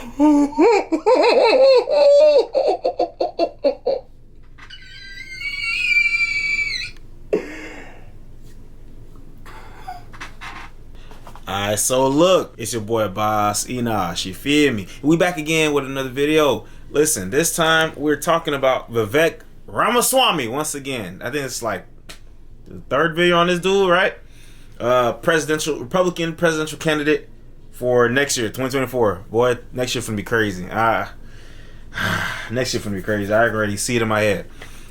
Alright, so look, it's your boy Boss Enosh, you feel me? We back again with another video. Listen, this time we're talking about Vivek Ramaswamy once again. I think it's like the third video on this dude, right? Republican presidential candidate for next year, 2024. Boy, next year finna be crazy. Next year finna be crazy. I already see it in my head.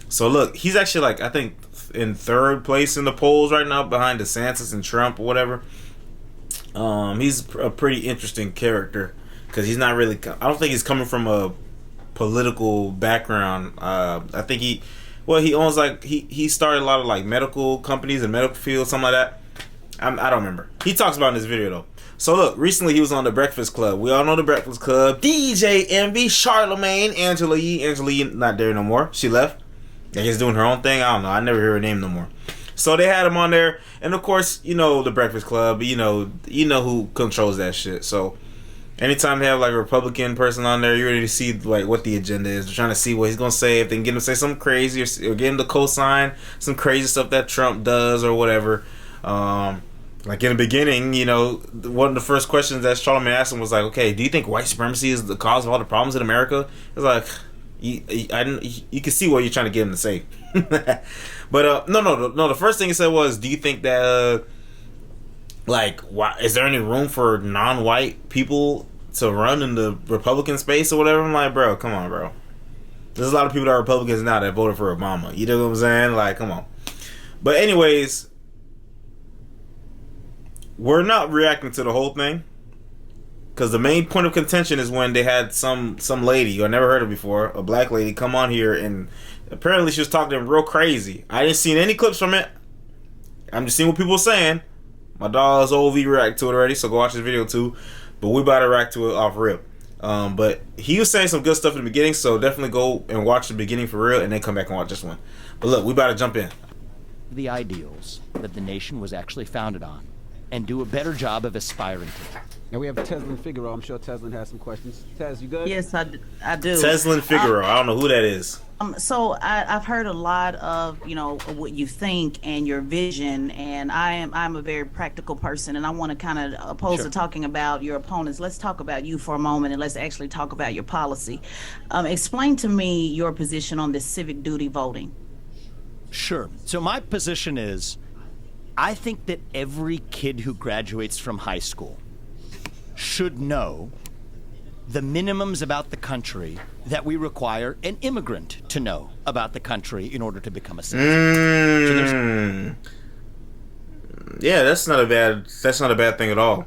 So look, he's actually like, I think in third place in the polls right now behind DeSantis and Trump or whatever. He's a pretty interesting character because he's not really, I don't think he's coming from a political background. I think he owns like, he started a lot of like medical companies and medical fields, something like that. I don't remember. He talks about it in this video though. So look, recently he was on The Breakfast Club. We all know The Breakfast Club. DJ Envy, Charlatan, Angela Yee not there no more. She left. Yeah, he's doing her own thing. I don't know. I never hear her name no more. So they had him on there, and of course, you know The Breakfast Club. You know who controls that shit. So anytime they have like a Republican person on there, you already see like what the agenda is. They're trying to see what he's gonna say. If they can get him to say something crazy or get him to co-sign some crazy stuff that Trump does or whatever. Like in the beginning, you know, one of the first questions that Charlatan asked him was like, "Okay, do you think white supremacy is the cause of all the problems in America?" It's like, you can see what you're trying to get him to say. But no. The first thing he said was, "Do you think that like, why is there any room for non-white people to run in the Republican space or whatever?" I'm like, bro, come on, bro. There's a lot of people that are Republicans now that voted for Obama. You know what I'm saying? Like, come on. But anyways, we're not reacting to the whole thing because the main point of contention is when they had some lady who I never heard of before, a black lady, come on here and apparently she was talking to him real crazy. I didn't see any clips from it. I'm just seeing what people are saying. My dog's OV react to it already, so go watch this video too. But we about to react to it off rip. But he was saying some good stuff in the beginning, so definitely go and watch the beginning for real and then come back and watch this one. But look, we about to jump in. The ideals that the nation was actually founded on and do a better job of aspiring to. Now we have Tezlyn Figaro. I'm sure Tezlyn has some questions. Tez, you good? Yes, I do. Tezlyn Figaro. I don't know who that is. So I've heard a lot of, you know, what you think and your vision, and I'm a very practical person, and I want to kind of, opposed to talking about your opponents, let's talk about you for a moment, and let's actually talk about your policy. Explain to me your position on this civic duty voting. Sure. So my position is, I think that every kid who graduates from high school should know the minimums about the country that we require an immigrant to know about the country in order to become a citizen. Yeah, that's not a bad thing at all.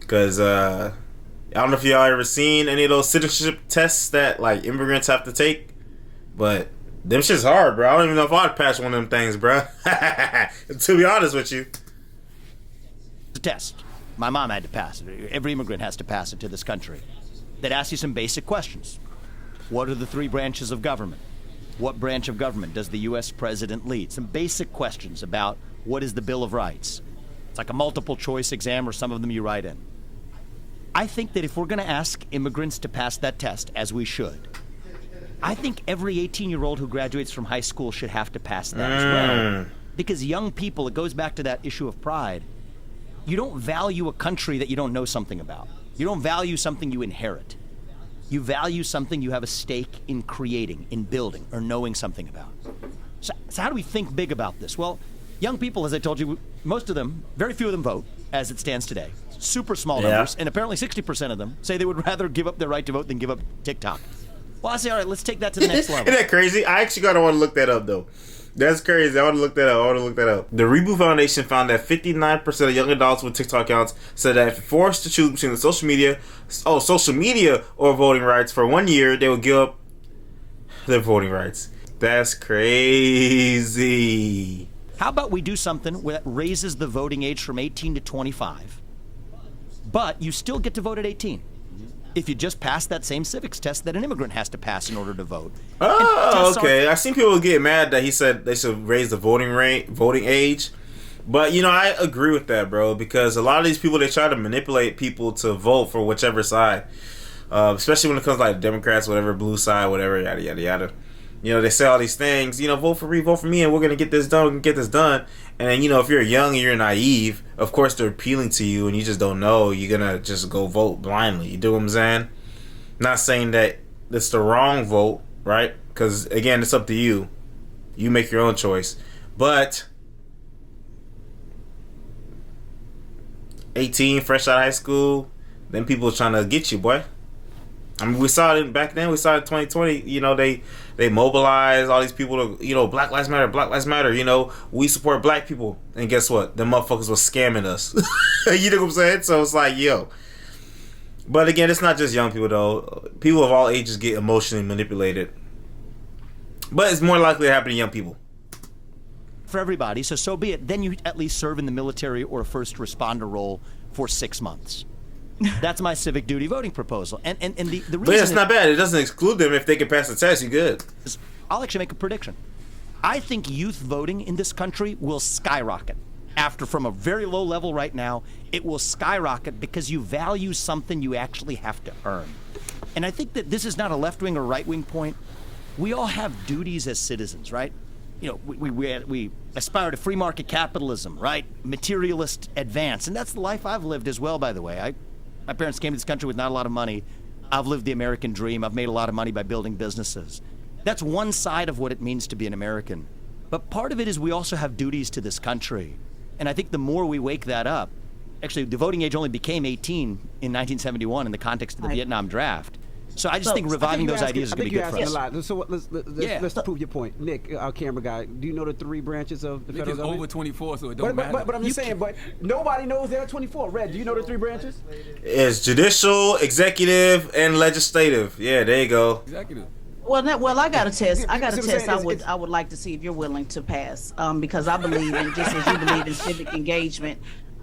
Because I don't know if y'all ever seen any of those citizenship tests that like immigrants have to take, but them shit's hard, bro. I don't even know if I'd pass one of them things, bro. To be honest with you. It's a test. My mom had to pass it. Every immigrant has to pass it to this country. That asks you some basic questions. What are the three branches of government? What branch of government does the U.S. president lead? Some basic questions about what is the Bill of Rights. It's like a multiple choice exam, or some of them you write in. I think that if we're going to ask immigrants to pass that test, as we should, I think every 18-year-old who graduates from high school should have to pass that as well. Because young people, it goes back to that issue of pride. You don't value a country that you don't know something about. You don't value something you inherit. You value something you have a stake in creating, in building, or knowing something about. So how do we think big about this? Well, young people, as I told you, most of them, very few of them vote, as it stands today. Super small numbers, and apparently 60% of them say they would rather give up their right to vote than give up TikTok. Well, I say, all right, let's take that to the next level. Isn't that crazy? I actually gotta want to look that up, though. That's crazy. I want to look that up. The Reboot Foundation found that 59% of young adults with TikTok accounts said that if forced to choose between the social media or voting rights for 1 year, they would give up their voting rights. That's crazy. How about we do something that raises the voting age from 18 to 25, but you still get to vote at 18? If you just pass that same civics test that an immigrant has to pass in order to vote. Oh, okay. I've seen people get mad that he said they should raise the voting age. But, you know, I agree with that, bro, because a lot of these people, they try to manipulate people to vote for whichever side. especially when it comes to like Democrats, whatever, blue side, whatever, yada yada yada. You know, they say all these things. You know, vote for me, and we're gonna get this done. We can get this done. And then, you know, if you're young and you're naive, of course they're appealing to you, and you just don't know. You're gonna just go vote blindly. You do what I'm saying? Not saying that it's the wrong vote, right? Because again, it's up to you. You make your own choice. But 18, fresh out of high school, then people trying to get you, boy. I mean, we saw it back then. We saw it in 2020. You know, they mobilized all these people to, you know, Black Lives Matter, Black Lives Matter. You know, we support black people. And guess what? The motherfuckers were scamming us. You know what I'm saying? So it's like, yo. But again, it's not just young people, though. People of all ages get emotionally manipulated. But it's more likely to happen to young people. For everybody, so be it. Then you at least serve in the military or a first responder role for 6 months. That's my civic duty voting proposal. And the reason but it's not bad. It doesn't exclude them. If they can pass the test, you're good. I'll actually make a prediction. I think youth voting in this country will skyrocket. From a very low level right now, it will skyrocket because you value something you actually have to earn. And I think that this is not a left-wing or right-wing point. We all have duties as citizens, right? You know, we aspire to free market capitalism, right? Materialist advance. And that's the life I've lived as well, by the way. My parents came to this country with not a lot of money. I've lived the American dream. I've made a lot of money by building businesses. That's one side of what it means to be an American. But part of it is we also have duties to this country. And I think the more we wake that up, actually the voting age only became 18 in 1971 in the context of the Vietnam draft. So I just think reviving those ideas is going to be good for us. A lot. So let's prove your point. Nick, our camera guy, do you know the 3 branches of the federal government? Over 24, so it don't matter. But I'm just saying, but nobody knows there are 24. Red, do you know the 3 branches? It's judicial, executive, and legislative. Yeah, there you go. Executive. Well, I got a test. I would like to see if you're willing to pass, because I believe in, just as you believe in civic engagement,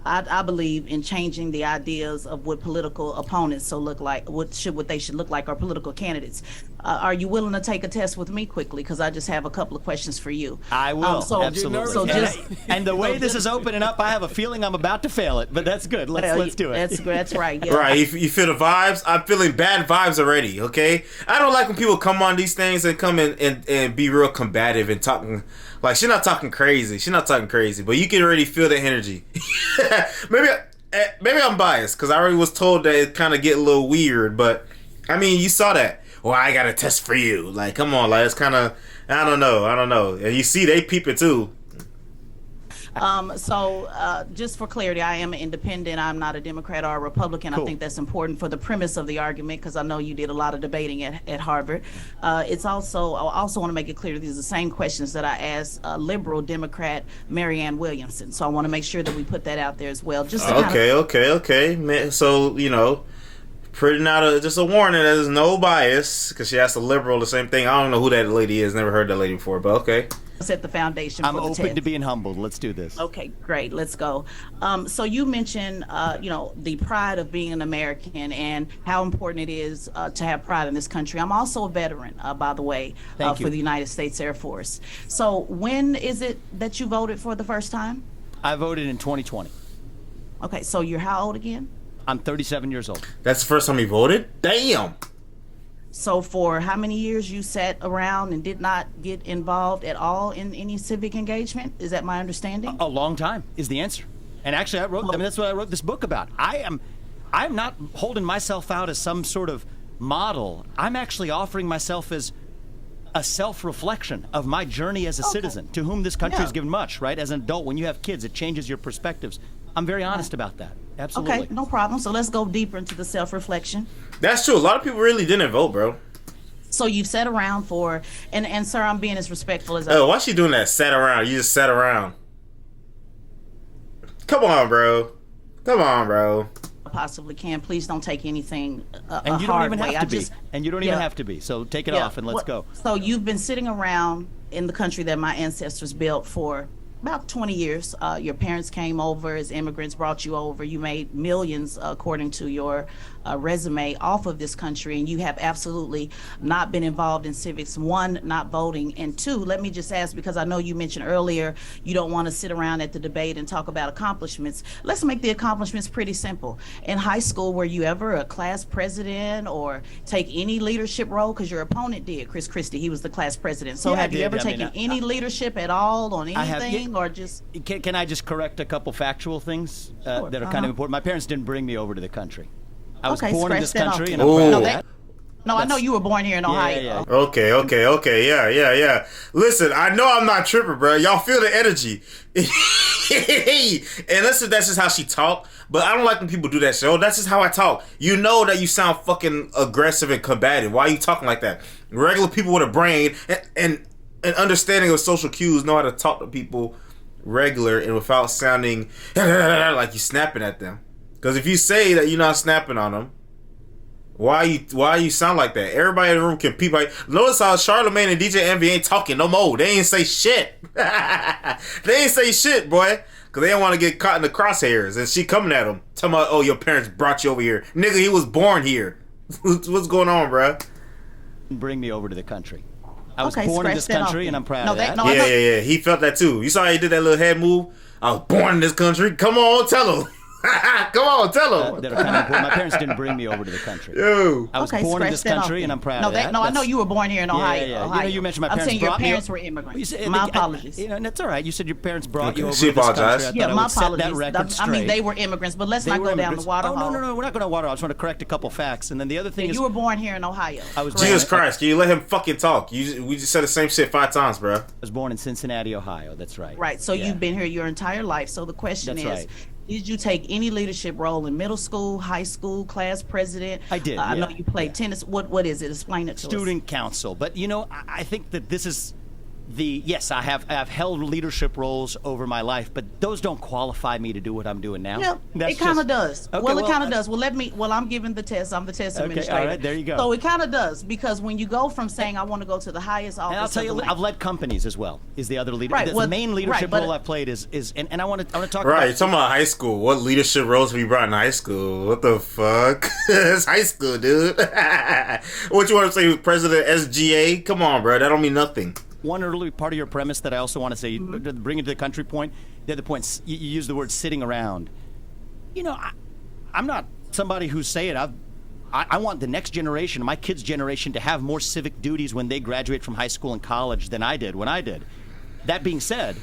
I believe in changing the ideas of what political opponents look like, what they should look like, or political candidates. Are you willing to take a test with me quickly? Because I just have a couple of questions for you. I will, absolutely. And the way this is opening up, I have a feeling I'm about to fail it, but that's good. Let's do it. That's right. Yeah. Right, you feel the vibes? I'm feeling bad vibes already, okay? I don't like when people come on these things and come in and be real combative and talking. Like, she's not talking crazy. But you can already feel the energy. Maybe I'm biased because I already was told that it kind of get a little weird. But, I mean, you saw that. Well, I got a test for you. Like, come on. Like, it's kind of, I don't know. And you see they peep it, too. Just for clarity, I am an independent. I'm not a Democrat or a Republican. Cool. I think that's important for the premise of the argument because I know you did a lot of debating at Harvard. I also want to make it clear these are the same questions that I asked liberal Democrat Marianne Williamson. So I want to make sure that we put that out there as well. Just to okay. Man, so, you know, putting out just a warning that there's no bias because she asked a liberal the same thing. I don't know who that lady is. Never heard that lady before, but okay. Set the foundation. I'm open to being humbled. Let's do this. Okay, great. Let's go. So you mentioned, the pride of being an American and how important it is to have pride in this country. I'm also a veteran, by the way, for the United States Air Force. So when is it that you voted for the first time? I voted in 2020. Okay, so you're how old again? I'm 37 years old. That's the first time you voted? Damn. So for how many years you sat around and did not get involved at all in any civic engagement? Is that my understanding? A long time is the answer. And actually that's what I wrote this book about. I'm not holding myself out as some sort of model. I'm actually offering myself as a self-reflection of my journey as a citizen to whom this country has given much, right? As an adult, when you have kids, it changes your perspectives. I'm very honest about that. Absolutely. Okay, no problem. So let's go deeper into the self-reflection. That's true. A lot of people really didn't vote, bro. So you've sat around and sir, I'm being as respectful as why she doing that? Sat around. You just sat around. Come on, bro. Possibly can. Please don't take anything and you don't even have to be. And you don't even have to be. So take it off and let's go. So you've been sitting around in the country that my ancestors built for about 20 years. Your parents came over as immigrants, brought you over. You made millions, according to your resume off of this country, and you have absolutely not been involved in civics. One, not voting, and two, let me just ask, because I know you mentioned earlier you don't want to sit around at the debate and talk about accomplishments. Let's make the accomplishments pretty simple. In high school, were you ever a class president or take any leadership role? Because your opponent did, Chris Christie, he was the class president. So have you ever taken any leadership at all on anything, or just... Can I just correct a couple factual things that are kind of important? My parents didn't bring me over to the country. I was born in this country, and I'm proud of that. No, I know you were born here in Ohio. Okay. Yeah. Listen, I know I'm not tripping, bro. Y'all feel the energy. And listen, that's just how she talk. But I don't like when people do that shit. Oh, that's just how I talk. You know that you sound fucking aggressive and combative. Why are you talking like that? Regular people with a brain and understanding of social cues know how to talk to people regular and without sounding like you snapping at them. Because if you say that you're not snapping on them, why you sound like that? Everybody in the room can peep. Like, notice how Charlatan and DJ Envy ain't talking no more. They ain't say shit. They ain't say shit, boy. Because they don't want to get caught in the crosshairs. And she coming at them. Talking about, oh, your parents brought you over here. Nigga, he was born here. What's going on, bro? Bring me over to the country. I was born in this country, and I'm proud of that. Yeah. He felt that, too. You saw how he did that little head move? I was born in this country. Come on, tell him. Come on, tell them. That are kind of important. My parents didn't bring me over to the country. Yo. I was born in this country, and I'm proud of that. I know you were born here in Ohio. Yeah. You know, you mentioned my parents saying brought your parents were immigrants. My apologies. That's all right. You said your parents brought you over she to this apologized. country. Yeah, my apologies. That record straight. I mean, they were immigrants, but let's not go down the water hole. No, we're not going to water hole. I just want to correct a couple facts. And then the other thing is... You were born here in Ohio. Jesus Christ, can you let him fucking talk? We just said the same shit 5 times, bro. I was born in Cincinnati, Ohio. That's right. Right, so you've been here your entire life. So the question is... Did you take any leadership role in middle school, high school, class president? I did. I know you played tennis. What is it? Explain it to us. Student council. But you know, I think that this is yes, I have held leadership roles over my life, but those don't qualify me to do what I'm doing now. Yeah, it kind of does. Okay, it kind of does. Well, I'm giving the test. I'm the test administrator. All right, there you go. So it kind of does, because when you go from saying I want to go to the highest office, and I'll tell you, I've led companies as well. Is the other leader? Right, the main leadership role I've played is and I want to talk. Right, you're talking about high school. What leadership roles have you brought in high school? What the fuck? It's high school, dude. What you want to say, President SGA? Come on, bro. That don't mean nothing. One early part of your premise that I also want to say, bring it to the country point. The other point, you use the word sitting around. You know, I'm not somebody who's saying I want the next generation, my kids' generation, to have more civic duties when they graduate from high school and college than I did when I did. That being said,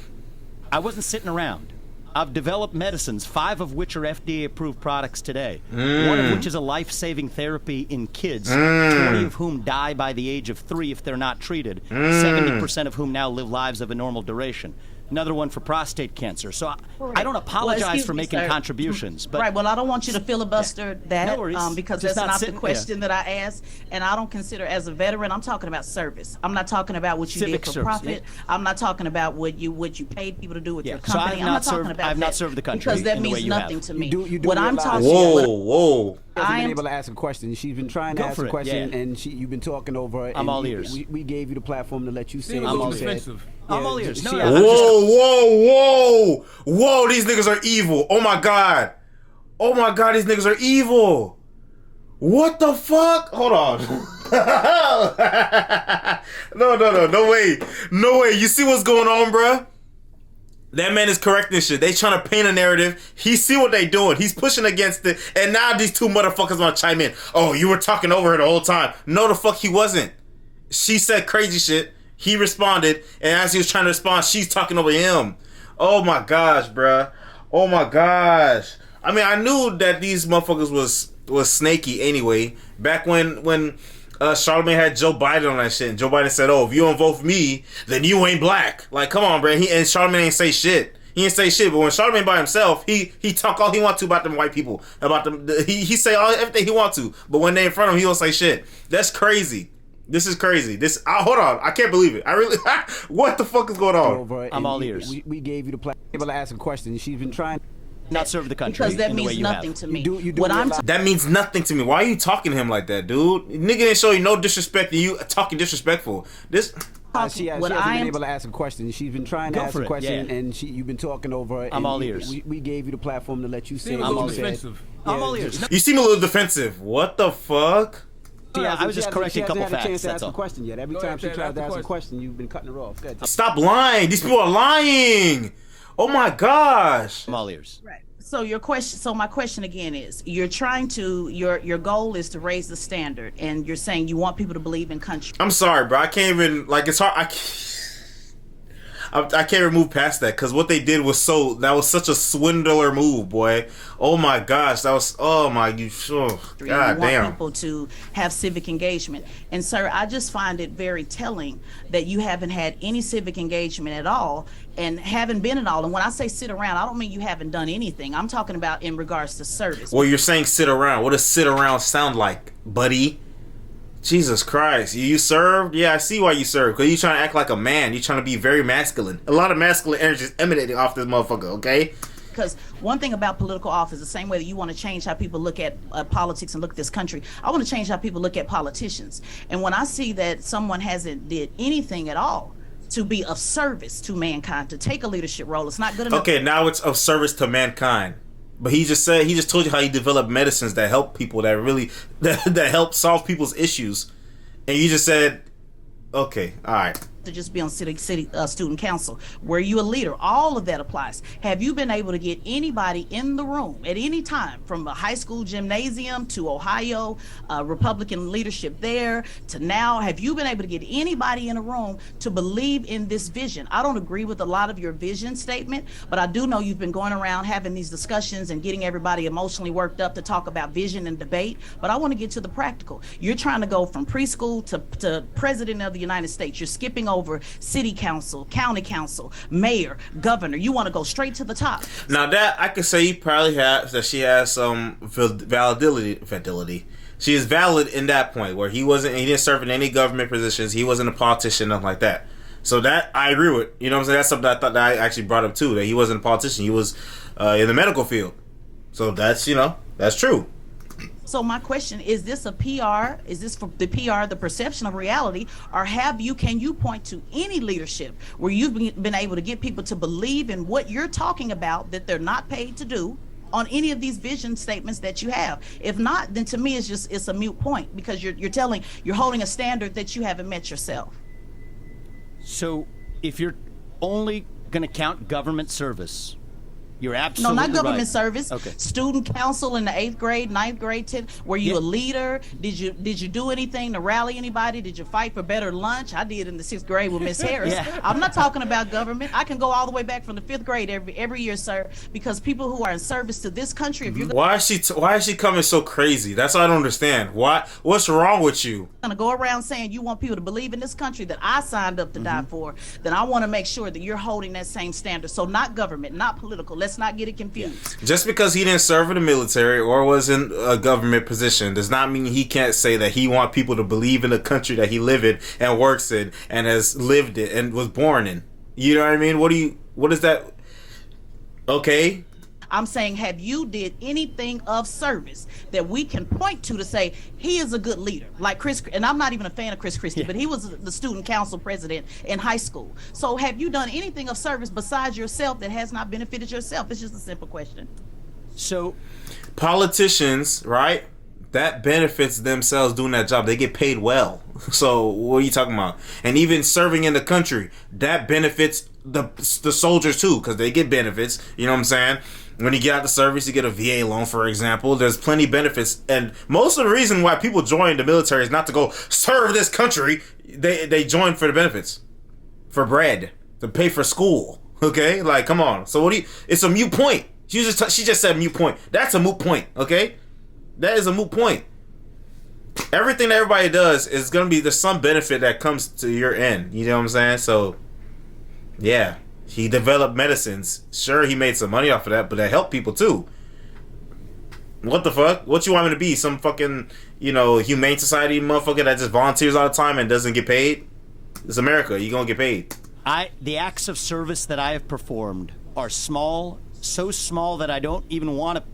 I wasn't sitting around. I've developed medicines, 5 of which are FDA-approved products today. 1 of which is a life-saving therapy in kids, 20 of whom die by the age of 3 if they're not treated, 70% of whom now live lives of a normal duration. Another one for prostate cancer. So I don't apologize for making contributions. But right, well, I don't want you to filibuster that, no because that's not the question that I asked. And I don't consider, as a veteran, I'm talking about service. I'm not talking about what you Civic did for service, profit. I'm not talking about what you paid people to do with your company. So I'm not talking about I've not served the country because that in the way means you nothing have. to me. You do what I'm realize- talking Whoa. She hasn't been able to ask a question. She's been trying to ask a question, and you've been talking over her. I'm all ears. We gave you the platform to let you say I'm all ears. I'm all ears. Whoa, these niggas are evil. Oh my god, these niggas are evil. What the fuck? Hold on. No way. You see what's going on, bruh? That man is correcting shit. They trying to paint a narrative. He see what they doing. He's pushing against it. And now these 2 motherfuckers want to chime in. Oh, you were talking over her the whole time. No, the fuck he wasn't. She said crazy shit. He responded. And as he was trying to respond, she's talking over him. Oh my gosh, bruh. Oh my gosh. I mean, I knew that these motherfuckers was snaky anyway. Back when Charlatan had Joe Biden on that shit, and Joe Biden said, "Oh, if you don't vote for me, then you ain't black." Like, come on, bro. And Charlatan ain't say shit. He ain't say shit. But when Charlatan by himself, he talk all he want to about them white people, about them. He say everything he want to. But when they in front of him, he don't say shit. That's crazy. This is crazy. Hold on. I can't believe it. I really. What the fuck is going on? I'm all ears. We gave you the platform able to ask a question. She's been trying. Not serve the country because that in the way means you nothing have. to me. That means nothing to me. Why are you talking to him like that, dude? Nigga didn't show you no disrespect and you talking disrespectful. She hasn't been able to ask a question. She's been trying to ask a question, and you've been talking over her. I'm all ears. We gave you the platform to let you say. I'm all defensive. I'm all ears. You seem a little defensive. What the fuck? Yeah, I was just correcting a couple facts. She hasn't had a chance to that's ask all. a question yet. Every time she tries to ask a question, you've been cutting her off. Good. Stop lying. These people are lying. Oh my gosh. I'm all ears. Right. So your question. So my question again is: you're trying to your goal is to raise the standard, and you're saying you want people to believe in country. I'm sorry, bro. I can't even it's hard. I can't even move past that because what they did was that was such a swindler move, boy. Oh my gosh, that was god damn. Want people to have civic engagement, and sir, I just find it very telling that you haven't had any civic engagement at all, and haven't been at all. And when I say sit around, I don't mean you haven't done anything. I'm talking about in regards to service. Well, you're saying sit around. What does sit around sound like, buddy? Jesus Christ. You served? Yeah, I see why you served. Because you're trying to act like a man. You're trying to be very masculine. A lot of masculine energy is emanating off this motherfucker, okay? Because one thing about political office, the same way that you want to change how people look at politics and look at this country, I want to change how people look at politicians. And when I see that someone hasn't did anything at all to be of service to mankind, to take a leadership role, it's not good enough. Okay, now it's of service to mankind. But he just told you how he developed medicines that help people, that help solve people's issues. And you just said, okay, all right. To just be on city student council. Were you a leader? All of that applies. Have you been able to get anybody in the room at any time, from a high school gymnasium to Ohio, Republican leadership there to now? Have you been able to get anybody in a room to believe in this vision? I don't agree with a lot of your vision statement, but I do know you've been going around having these discussions and getting everybody emotionally worked up to talk about vision and debate. But I want to get to the practical. You're trying to go from preschool to president of the United States. You're skipping over city council, county council, mayor, governor. You want to go straight to the top. Now that I could say, she has some validity. She is valid in that point where he didn't serve in any government positions. He wasn't a politician, nothing like that. So that I agree with. You know what I'm saying? That's something I thought that I actually brought up too, that he wasn't a politician. He was in the medical field. So that's true. So my question is: this a PR? Is this for the PR, the perception of reality, or can you point to any leadership where you've been able to get people to believe in what you're talking about that they're not paid to do on any of these vision statements that you have? If not, then to me it's a moot point, because you're holding a standard that you haven't met yourself. So if you're only going to count government service, you're absolutely No, not government right. service. Okay. Student council in the 8th grade, 9th grade, 10th. Were you a leader? Did you do anything to rally anybody? Did you fight for better lunch? I did in the 6th grade with Miss Harris. Yeah. I'm not talking about government. I can go all the way back from the 5th grade every year, sir, because people who are in service to this country, if you're Why is she coming so crazy? That's what I don't understand. What's wrong with you? gonna go around saying you want people to believe in this country that I signed up to die for, then I want to make sure that you're holding that same standard. So not government, not political. Let's not get it confused. Just because he didn't serve in the military or was in a government position does not mean he can't say that he wants people to believe in the country that he lives in and works in and has lived it and was born in. You know what I mean? What is that? Okay. I'm saying, have you did anything of service that we can point to say he is a good leader? Like Chris, and I'm not even a fan of Chris Christie, but he was the student council president in high school. So have you done anything of service besides yourself that has not benefited yourself? It's just a simple question. So politicians, right? That benefits themselves doing that job. They get paid well. So what are you talking about? And even serving in the country, that benefits the soldiers too, because they get benefits. You know what I'm saying? When you get out the service, you get a VA loan, for example. There's plenty of benefits. And most of the reason why people join the military is not to go serve this country. They join for the benefits. For bread. To pay for school. Okay? Like, come on. So it's a moot point. She just said moot point. That's a moot point. Okay? That is a moot point. Everything that everybody does is going to be, there's some benefit that comes to your end. You know what I'm saying? So, yeah. He developed medicines. Sure, he made some money off of that, but that helped people too. What the fuck? What you want me to be? Some fucking, humane society motherfucker that just volunteers all the time and doesn't get paid? It's America. You gonna get paid. The acts of service that I have performed are small, so small that I don't even want to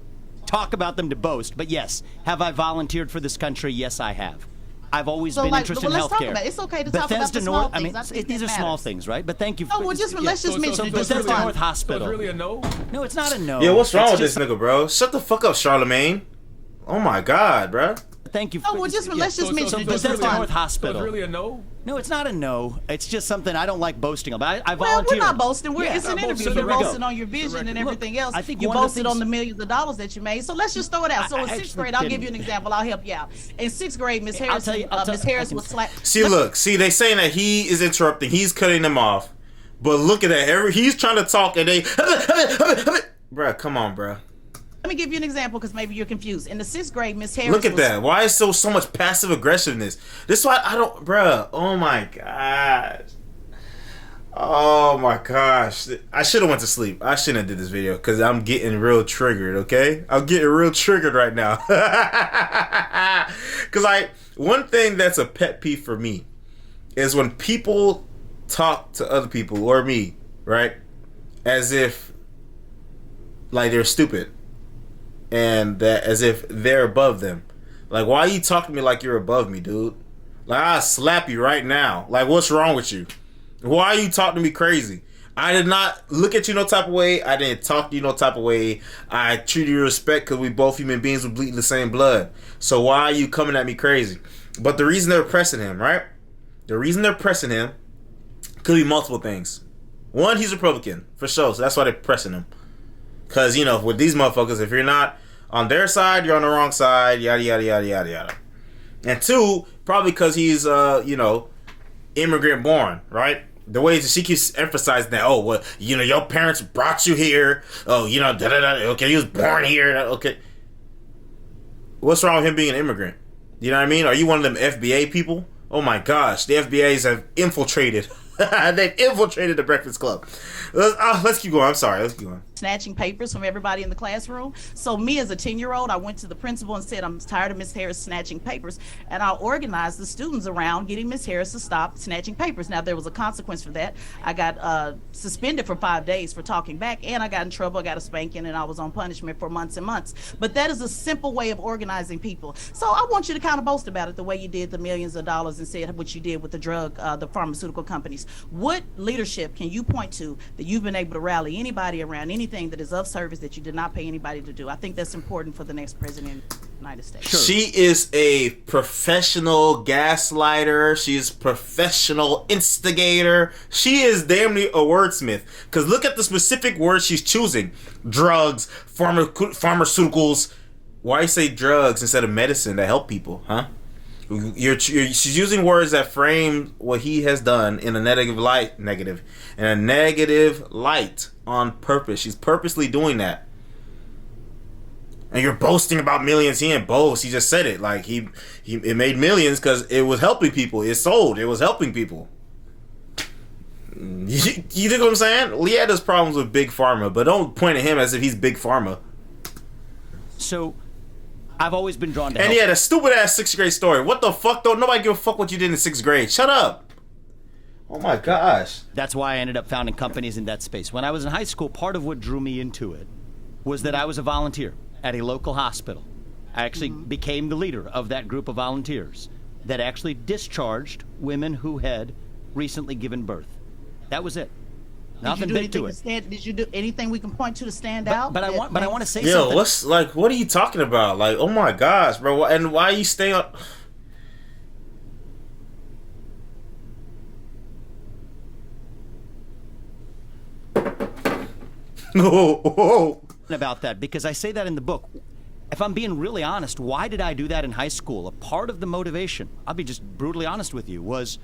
talk about them to boast. But yes, have I volunteered for this country? Yes, I have. I've always been interested in let's talk healthcare. about it. It's okay to talk about the North, small things. I think these are small things, right? But thank you. Oh, well, let's just mention Bethesda North Hospital. So it's really a no? No, it's not a no. Yeah, what's wrong with this nigga, bro? Shut the fuck up, Charlemagne. Oh my God, bro. Thank you. Oh, well, let's just mention Bethesda North Hospital. So it's really a no? No, it's not a no. It's just something I don't like boasting about. I well, volunteer. we're not boasting. It's an interview. You're boasting on your The vision and everything Look, else. I think you one of the boasted things- on the millions of dollars that you made. So let's just throw it out. So in sixth grade, I'll give you an example. I'll help you out. In sixth grade, Miss Harris, Miss Harris was slapped. See, they saying that he is interrupting. He's cutting them off. But look at that. He's trying to talk and they... Bruh, come on, bruh. Let me give you an example because maybe you're confused. In the sixth grade, Miss Harris. Look at that. Why is so much passive aggressiveness? This is why I don't, bruh. Oh my gosh. Oh my gosh. I should have went to sleep. I shouldn't have did this video because I'm getting real triggered. Okay, I'm getting real triggered right now. Because one thing that's a pet peeve for me is when people talk to other people or me, right, as if like they're stupid. And that as if they're above them. Like, why are you talking to me like you're above me, dude? Like, I'll slap you right now. Like, what's wrong with you? Why are you talking to me crazy? I did not look at you no type of way. I didn't talk to you no type of way. I treated you with respect because we both human beings with bleeding the same blood. So why are you coming at me crazy? But the reason they're pressing him, right? The reason they're pressing him could be multiple things. One, he's Republican, for sure. So that's why they're pressing him. Because, you know, with these motherfuckers, if you're not on their side, you're on the wrong side, yada, yada, yada, yada, yada. And two, probably because he's, you know, immigrant born, right? The way that she keeps emphasizing that, oh, well, you know, your parents brought you here. Oh, you know, da-da-da, okay, he was born here. Okay. What's wrong with him being an immigrant? You know what I mean? Are you one of them FBA people? Oh, my gosh. The FBAs have infiltrated. They've infiltrated the Breakfast Club. Let's keep going. I'm sorry. Let's keep going. Snatching papers from everybody in the classroom. So me as a 10-year-old, I went to the principal and said, I'm tired of Miss Harris snatching papers. And I organized the students around getting Miss Harris to stop snatching papers. Now, there was a consequence for that. I got suspended for 5 days for talking back, and I got in trouble. I got a spanking, and I was on punishment for months and months. But that is a simple way of organizing people. So I want you to kind of boast about it the way you did the millions of dollars and said what you did with the pharmaceutical companies. What leadership can you point to that you've been able to rally anybody around anything that is of service that you did not pay anybody to do? I think that's important for the next president of the United States. Sure. She is a professional gaslighter. She is a professional instigator. She is damn near a wordsmith. Because look at the specific words she's choosing. Drugs, pharmaceuticals. Why say drugs instead of medicine that help people, huh? She's using words that frame what he has done in a negative light on purpose. She's purposely doing that. And you're boasting about millions. He didn't boast. He just said it. Like it made millions because it was helping people. It sold. It was helping people. You think what I'm saying? Lee had his problems with Big Pharma, but don't point at him as if he's Big Pharma. So I've always been drawn to And help. he had a stupid ass 6th grade story. What the fuck? Don't nobody give a fuck what you did in 6th grade. Shut up. Oh my gosh. That's why I ended up founding companies in that space. When I was in high school, part of what drew me into it was that I was a volunteer at a local hospital. I actually became the leader of that group of volunteers that actually discharged women who had recently given birth. That was it. Nothing big to it. Did you do anything we can point to stand out? But I want to say Yo, something. what are you talking about? Like, oh my gosh, bro. And why are you staying up? About that, because I say that in the book. If I'm being really honest, why did I do that in high school? A part of the motivation, I'll be just brutally honest with you, was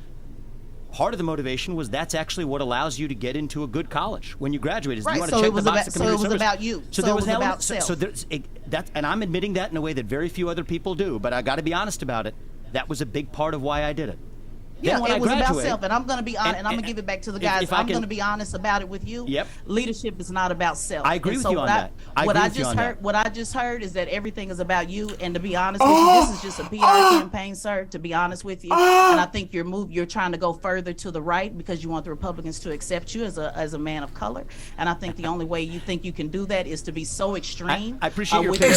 part of the motivation was that's actually what allows you to get into a good college when you graduate. Is right. You want So to check it was the box about. of So it was service. about you. So it there was was an about element. self. So there's that, and I'm admitting that in a way that very few other people do. But I got to be honest about it. That was a big part of why I did it. Yeah, when it I was about graduate, self, and I'm going to be honest, and I'm going to give it back to the guys. I'm going to be honest about it with you. Yep. Leadership is not about self. I agree with you on that. What I just heard is that everything is about you. And to be honest with you, this is just a PR campaign, sir. To be honest with you, and I think you're trying to go further to the right because you want the Republicans to accept you as a man of color. And I think the only way you think you can do that is to be so extreme. I appreciate your with your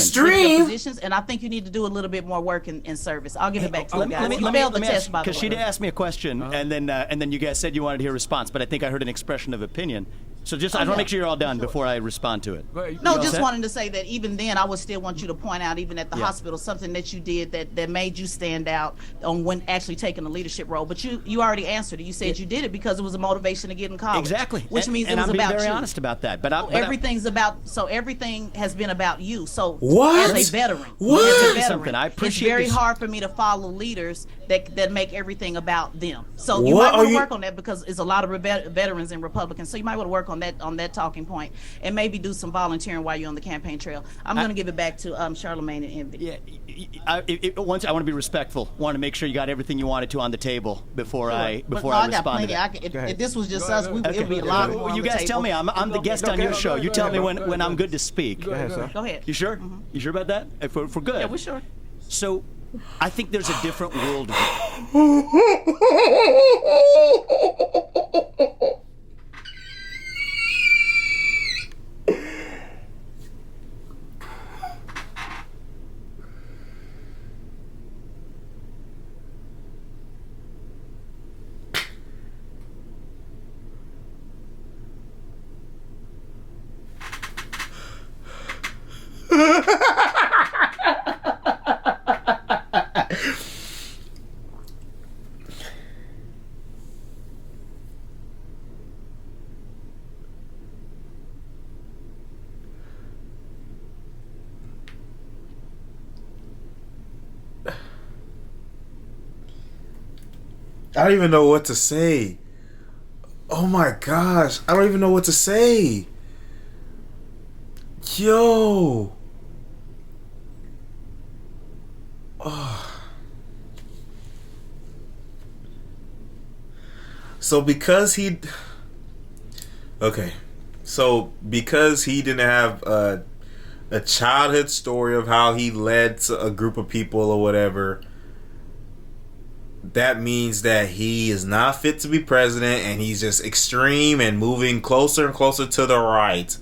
positions, and I think you need to do a little bit more work in service. I'll give it back to you guys. You failed the test, by the way. Because she did ask me a question, and then you guys said you wanted to hear a response, but I think I heard an expression of opinion. So I just want to make sure you're all done before I respond to it. No, just wanted to say that even then, I would still want you to point out, even at the hospital, something that you did that made you stand out on when actually taking a leadership role. But you already answered it. You said you did it because it was a motivation to get in college. Exactly. Which means it was about you. And I'm being very you. honest about that. But everything has been about you. So what? As a veteran, I appreciate it's very hard for me to follow leaders that make everything about them. So you might want to work on that because it's a lot of veterans and Republicans. So you might want to work on that talking point and maybe do some volunteering while you're on the campaign trail. I'm going to give it back to Charlamagne and Envy. Yeah, I want to be respectful. Want to make sure you got everything you wanted to on the table before I respond. If this was just us, it would be a lot more. You guys tell me. I'm the guest on your show. You tell me when I'm good to speak. Go ahead, sir. Go ahead. You sure? Mm-hmm. You sure about that? If we're good. Yeah, we're sure. So, I think there's a different worldview. I don't even know what to say. Oh my gosh. I don't even know what to say. Yo. Oh. So because he didn't have a childhood story of how he led to a group of people or whatever, that means that he is not fit to be president and he's just extreme and moving closer and closer to the right.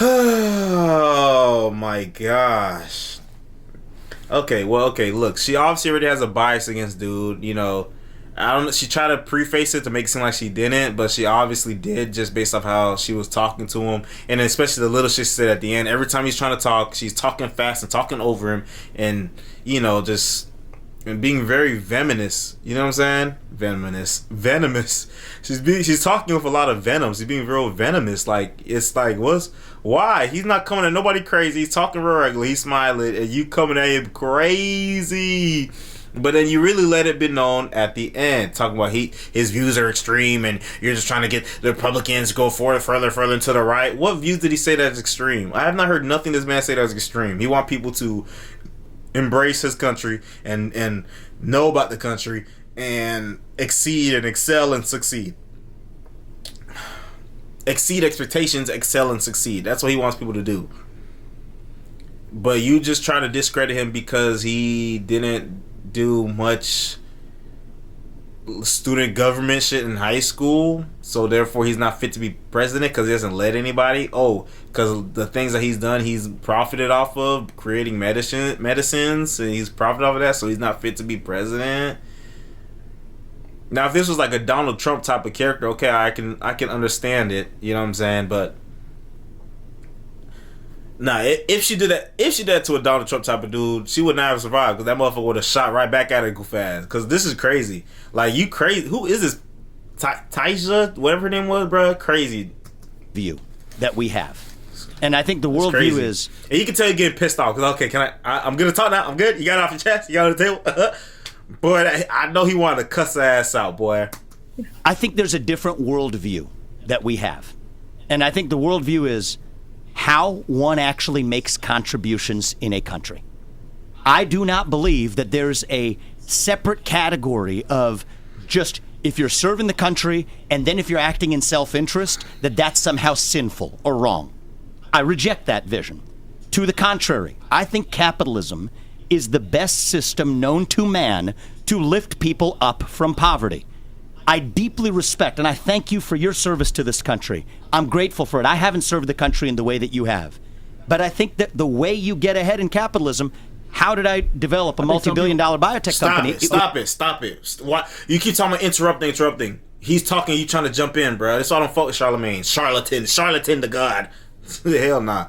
Oh my gosh. Okay, look, she obviously already has a bias against dude, you know. I don't know, she tried to preface it to make it seem like she didn't, but she obviously did just based off how she was talking to him, and especially the little shit she said at the end. Every time he's trying to talk, she's talking fast and talking over him, and you know, just and being very venomous. You know what I'm saying? Venomous. She's talking with a lot of venom. She's being real venomous. Like, it's like, why? He's not coming at nobody crazy. He's talking real regular. He's smiling, and you coming at him crazy. But then you really let it be known at the end, talking about his views are extreme, and you're just trying to get the Republicans to go further into the right. What views did he say that's extreme? I have not heard nothing this man say that's extreme. He want people to embrace his country and know about the country and exceed and excel and succeed. Exceed expectations, excel and succeed. That's what he wants people to do. But you just try to discredit him because he didn't do much student government shit in high school, so therefore he's not fit to be president because he hasn't led anybody. Oh, because the things that he's done, he's profited off of creating medicines, and he's profited off of that, so he's not fit to be president. Now, if this was like a Donald Trump type of character, okay, I can understand it. You know what I'm saying? But nah, if she did that to a Donald Trump type of dude, she would not have survived, because that motherfucker would have shot right back at her fast. Because this is crazy. Like, you crazy. Who is this? Taisha, whatever her name was, bro. Crazy view that we have, and I think the worldview is. And you can tell you're getting pissed off because okay, I'm gonna talk now. I'm good. You got it off your chest. You got it on the table. Boy, I know he wanted to cuss her ass out, boy. I think there's a different worldview that we have, and I think the worldview is how one actually makes contributions in a country. I do not believe that there's a separate category of just if you're serving the country and then if you're acting in self-interest, that's somehow sinful or wrong. I reject that vision. To the contrary, I think capitalism is the best system known to man to lift people up from poverty. I deeply respect and I thank you for your service to this country. I'm grateful for it. I haven't served the country in the way that you have. But I think that the way you get ahead in capitalism, how did I develop a multi-billion-dollar biotech company? Stop it. Why you keep talking about interrupting? He's talking, you trying to jump in, bro. That's why I don't fuck with Charlemagne. Charlatan the god. Hell nah.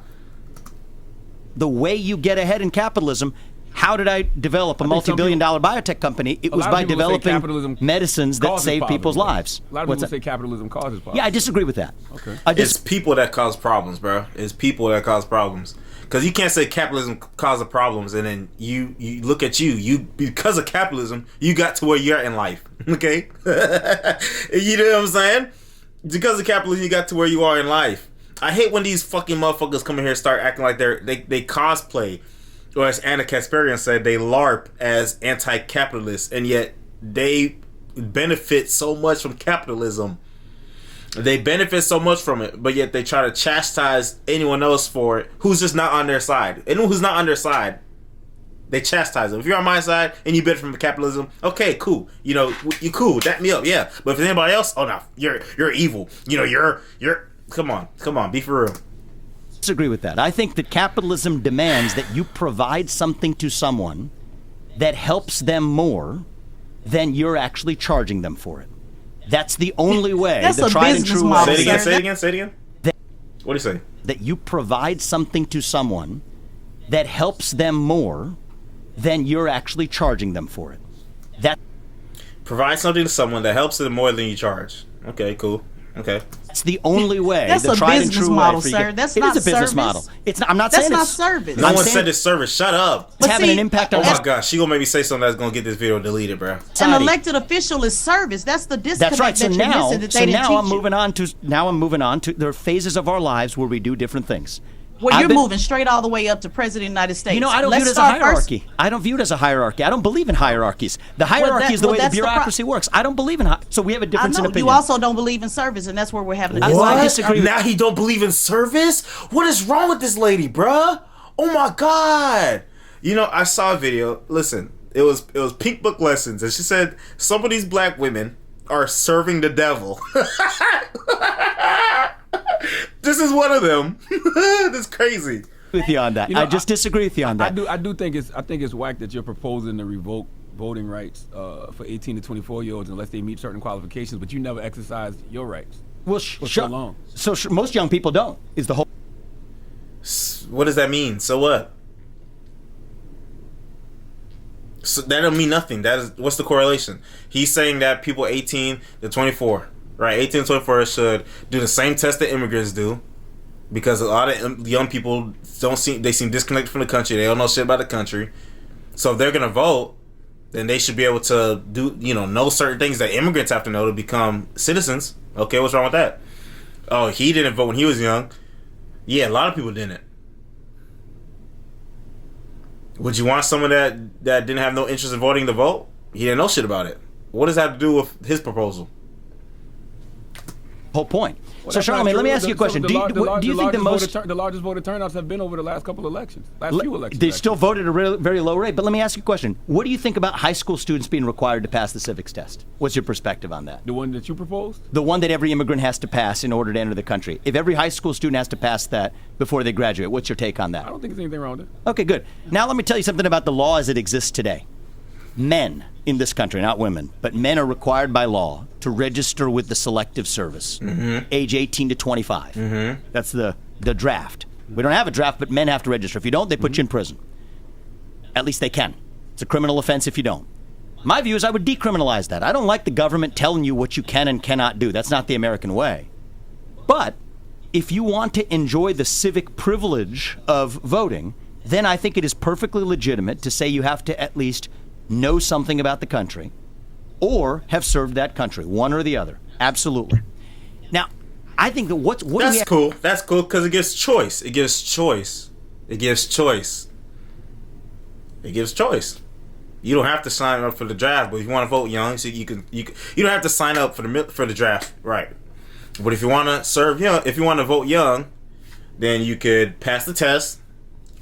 The way you get ahead in capitalism, how did I develop a multi-billion-dollar biotech company? It was by developing medicines that save people's lives. A lot of people say capitalism causes problems. Yeah, I disagree with that. Okay. It's people that cause problems, bro. It's people that cause problems. Because you can't say capitalism causes problems and then you look at you because of capitalism, you got to where you're at in life. Okay? You know what I'm saying? Because of capitalism, you got to where you are in life. I hate when these fucking motherfuckers come in here and start acting like they cosplay, or as Anna Kasparian said, they LARP as anti-capitalists, and yet they benefit so much from capitalism. They benefit so much from it, but yet they try to chastise anyone else for it who's just not on their side. Anyone who's not on their side, they chastise them. If you're on my side and you benefit from capitalism, okay, cool. You know, you cool. Dap me up, yeah. But if it's anybody else, oh no, you're evil. You know, you're. Come on, be for real. Disagree with that. I think that capitalism demands that you provide something to someone that helps them more than you're actually charging them for it. That's the only way. That's the a tried and business true model. way. Say it again. What do you say? That you provide something to someone that helps them more than you're actually charging them for it. That Provide something to someone that helps them more than you charge. Okay, cool. Okay. That's the only way. That's the a tried and business true model, way for sir. you That's it not is a business service. model. It's not, I'm not That's saying not it's service. No I'm one saying said it's service. Shut up. it's having an impact on Oh my gosh, she gonna make me say something that's gonna get this video deleted, bro. An society. elected official is service. That's the disconnect That's right. So that you're now, missing that they didn't teach I'm you. moving on to there are phases of our lives where we do different things. Well, you're moving straight all the way up to President of the United States. You know, I don't view it as a hierarchy. I don't view it as a hierarchy. I don't believe in hierarchies. The hierarchy is the way the bureaucracy works. I don't believe in so we have a difference in opinion. You also don't believe in service, and that's where we're having a Well, I discussion. disagree. Now he don't believe in service? What is wrong with this lady, bruh? Oh my god. You know, I saw a video. Listen, it was Pink Book Lessons, and she said some of these black women are serving the devil. This is one of them. That's crazy. With you on that. You know, I just disagree with you on that. I do think it's whack that you're proposing to revoke voting rights for 18 to 24-year-olds unless they meet certain qualifications, but you never exercised your rights. Well, for so long. So most young people don't. Is the whole. What does that mean? So what? So that don't mean nothing. That is, what's the correlation? He's saying that people 18 to 24, right? 18 to 24 should do the same test that immigrants do, because a lot of young people seem disconnected from the country. They don't know shit about the country. So if they're gonna vote, then they should be able to know certain things that immigrants have to know to become citizens. Okay, what's wrong with that? Oh, he didn't vote when he was young. Yeah, a lot of people didn't. Would you want someone that didn't have no interest in voting to vote? He didn't know shit about it. What does that have to do with his proposal? Whole point. Well, so, Charlamagne, let me ask you a question. Do you think the largest voter turnouts have been over the last couple of elections? Few elections. They still voted at a very low rate. But let me ask you a question. What do you think about high school students being required to pass the civics test? What's your perspective on that? The one that you proposed? The one that every immigrant has to pass in order to enter the country. If every high school student has to pass that before they graduate, what's your take on that? I don't think there's anything wrong with it. Okay, good. Now let me tell you something about the law as it exists today. Men in this country, not women, but men are required by law to register with the Selective Service, age 18 to 25. That's the draft. We don't have a draft, but men have to register. If you don't, they put you in prison. At least they can. It's a criminal offense if you don't. My view is I would decriminalize that. I don't like the government telling you what you can and cannot do. That's not the American way. But if you want to enjoy the civic privilege of voting, then I think it is perfectly legitimate to say you have to at least know something about the country or have served that country, one or the other. Absolutely. Now, I think that that's cool. That's cool because it gives choice. It gives choice. It gives choice. It gives choice. You don't have to sign up for the draft, but if you want to vote young, so you don't have to sign up for the draft, right? But if you want to serve young, if you want to vote young, then you could pass the test,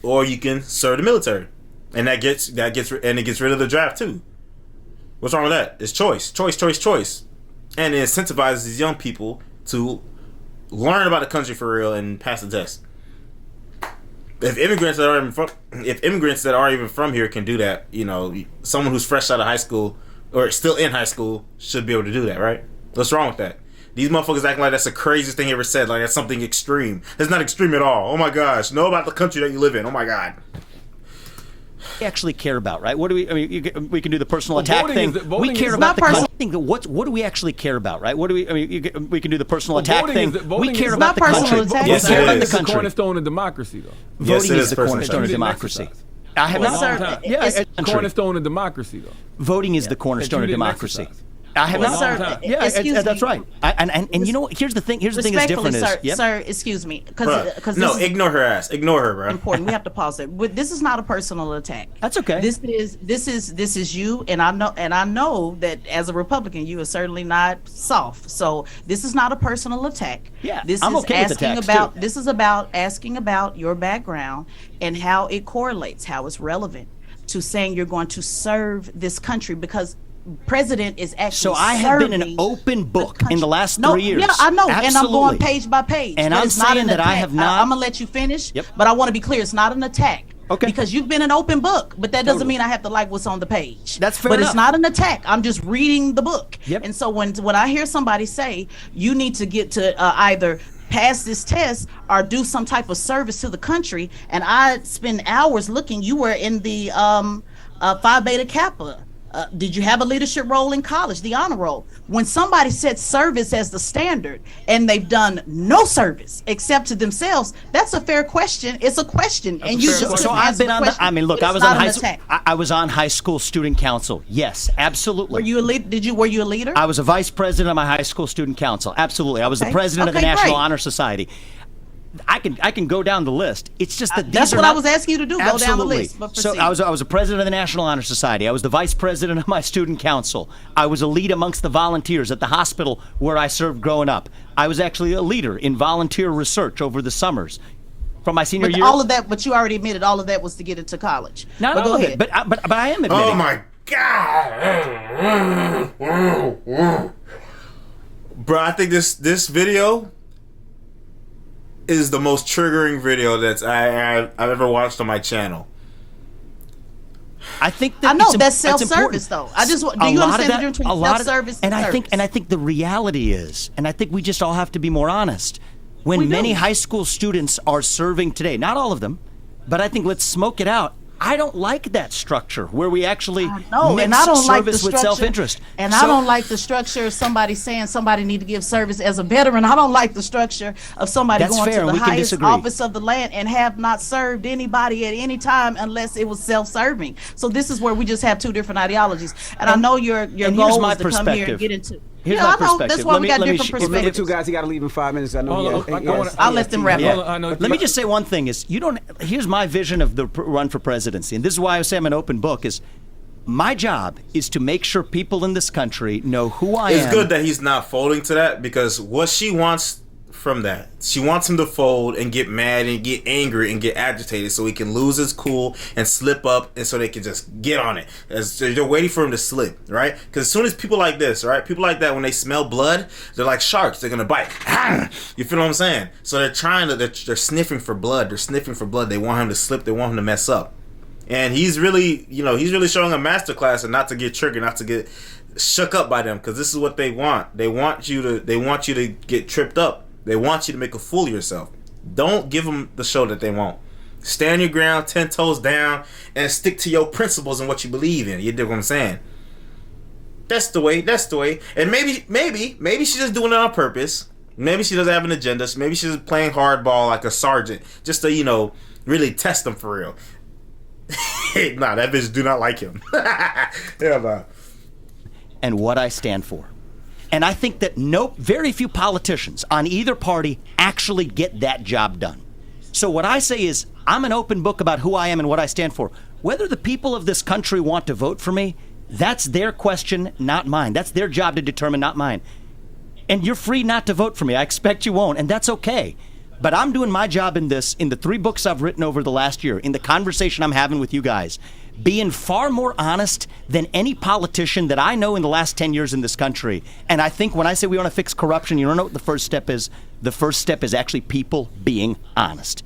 or you can serve the military, and it gets rid of the draft too. What's wrong with that? It's choice, and it incentivizes these young people to learn about the country for real and pass the test. If immigrants that aren't even from here can do that, someone who's fresh out of high school or still in high school should be able to do that, right? What's wrong with that? These motherfuckers acting like that's the craziest thing ever said, like that's something extreme. It's not extreme at all. Oh my gosh, know about the country that you live in. Oh my god. We actually care about, right? What do we? I mean, we can do the personal attack thing. We care is about the not country. What do we actually care about, right? What do we? I mean, we can do the personal attack thing. We care about the country. Yes, we care about the it is. It's the country. cornerstone of democracy, though. Voting it is is the personal cornerstone of attack. democracy. Exercise. I have For a not. long time. Yeah, It's country. cornerstone of democracy, though. Voting is the cornerstone That of you didn't democracy. exercise. I have For a not. long time. Yeah, Excuse that's me. right. And you know what? Here's the thing. Here's the thing that's Respectfully, different. sir, Is sir, excuse me, because No, ignore her ass. Ignore her, bro. important. We have to pause it. But this is not a personal attack. That's okay. This is you, and I know that as a Republican, you are certainly not soft. So this is not a personal attack. Yeah, this I'm is okay with asking attacks, about. too. This is about asking about your background and how it correlates, how it's relevant to saying you're going to serve this country, because president is actually So I have been an serving open book the in the country. last No, 3 years. Yeah, I know, and I'm going Absolutely. page by page. And but I'm it's not saying an that I attack. have not- I'm gonna let you finish. Yep. But I want to be clear, it's not an attack. Okay. Because you've been an open book, but that doesn't Totally. mean I have to like what's on the page. That's fair But enough. it's not an attack. I'm just reading the book. Yep. And so when I hear somebody say you need to get to either pass this test or do some type of service to the country, and I spend hours looking. You were in the Phi Beta Kappa. Did you have a leadership role in college, the honor roll? When somebody sets service as the standard and they've done no service except to themselves, that's a fair question. It's a question, and you just So I've been on the. I mean, look, I was on I was on high school student council. Yes, absolutely. Were you a leader? Were you a leader? I was a vice president of my high school student council. Absolutely, I was the Okay. president of the Okay, National great. Honor Society. I can go down the list. It's just that That's these are what not, I was asking you to do. Go down the Absolutely. list. But So proceed. I was a president of the National Honor Society. I was the vice president of my student council. I was a lead amongst the volunteers at the hospital where I served growing up. I was actually a leader in volunteer research over the summers. From my senior But year. all of that, but you already admitted all of that was to get into college. Not but all go of ahead. it, but I am admitting. Oh my god, bro! I think this video is the most triggering video I've ever watched on my channel. I think that I know it's that's important. self-service, though. I just do A you lot of understand the that- difference a between lot of- self-service and and service? I think the reality is, and I think we just all have to be more honest. When We do. many high school students are serving today, not all of them, but I think let's smoke it out. I don't like that structure where we actually No, mix and I don't like the service with structure. self-interest. And So- I don't like the structure of somebody saying somebody need to give service as a veteran. I don't like the structure of somebody That's going fair, to and the we can highest disagree. office of the land and have not served anybody at any time unless it was self-serving. So this is where we just have two different ideologies. And I know your and here's goal my was to come here perspective. and get into. Here's yeah, my I know. perspective. That's why we got Let me different sh- Remember, perspectives. two guys, he got to leave in 5 minutes. I know. Hold on, I'll let them wrap Yeah. up. Let me just say one thing: is you don't. Here's my vision of the run for presidency, and this is why I say I'm an open book. Is my job is to make sure people in this country know who I am. It's good that he's not folding to that, because what she wants from that, she wants him to fold and get mad and get angry and get agitated so he can lose his cool and slip up, and so they can just get on it. As they're waiting for him to slip, right? Because as soon as people like this, right, people like that, when they smell blood, they're like sharks. They're gonna bite. You feel what I'm saying? So they're sniffing for blood. They're sniffing for blood. They want him to slip. They want him to mess up. And he's really showing a masterclass, and not to get triggered, not to get shook up by them, because this is what they want. They want you to get tripped up. They want you to make a fool of yourself. Don't give them the show that they want. Stand your ground, 10 toes down, and stick to your principles and what you believe in. You dig what I'm saying? That's the way. And maybe she's just doing it on purpose. Maybe she doesn't have an agenda. Maybe she's just playing hardball like a sergeant, just to really test them for real. Nah, that bitch do not like him. Hell nah. And what I stand for. And I think that very few politicians on either party actually get that job done. So what I say is, I'm an open book about who I am and what I stand for. Whether the people of this country want to vote for me, that's their question, not mine. That's their job to determine, not mine. And you're free not to vote for me. I expect you won't, and that's okay. But I'm doing my job in this, in the 3 books I've written over the last year, in the conversation I'm having with you guys, being far more honest than any politician that I know in the last 10 years in this country. And I think when I say we want to fix corruption, you don't know what the first step is? The first step is actually people being honest.